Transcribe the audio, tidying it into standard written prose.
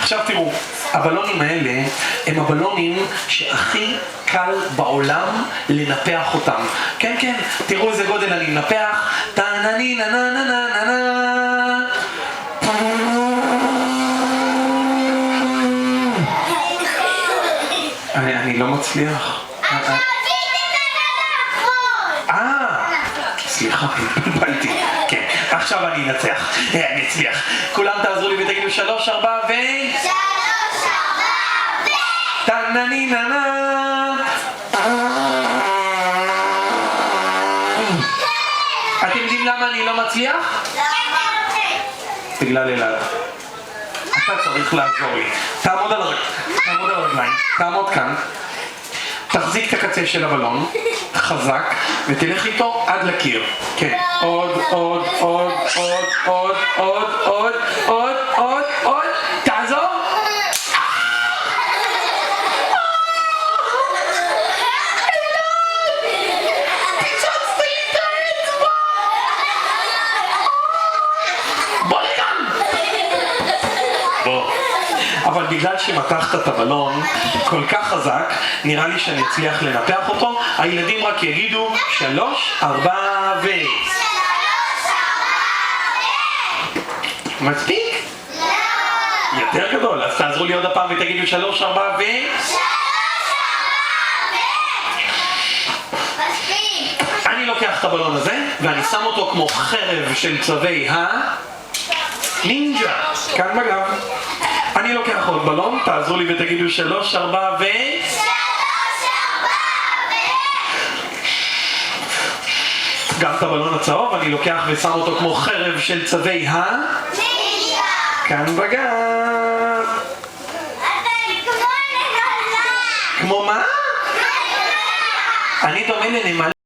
עכשיו תראו, הבלונים האלה הם הבלונים שהכי קל בעולם לנפח אותם. כן, כן, תראו איזה גודל אני מנפח. טה-נה-ני נה-נה-נה-נה-נה. אני לא מצליח. סליחה, התבלבלתי. כן, עכשיו אני אנצח. אני אצליח. כולם תעזרו לי ותגידו 3, 4 ו... 3, 4 ו... טה-נה-ני נה-נה. אתם יודעים למה אני לא מצליח? בגלל אלעד. אתה צריך לעזור לי. תעמוד על הרגליים, תעמוד כאן. תחזיק את הקצה של הבלון, חזק, ותלך איתו עד לקיר. כן, עוד, עוד, עוד, עוד, עוד, עוד, עוד, עוד, עוד, עוד, תעזור. בוא לכאן. בוא. אבל בגלל שמתחת את הבלון כל כך חזק, נראה לי שאני אצליח לנפח אותו. הילדים רק יגידו 3, 4 ו... 3, 4 ו... מספיק? לא! יותר גדול, אז תעזרו לי עוד הפעם ותגידו 3, 4 ו... 3, 4 ו... מספיק! אני לוקח את הבלון הזה ואני שם אותו כמו חרב של צווי נינג'ה, כאן בגב. אני לוקח עוד בלון, תעזרו לי ותגידו 3, 4 ו... 3, 4 ו... גם את הבלון הצהוב אני לוקח ושם אותו כמו חרב של צווי נינג'ה! כאן בגב. אתה כמו נמלה! כמו מה? נמלה! אני דומה לנמלה.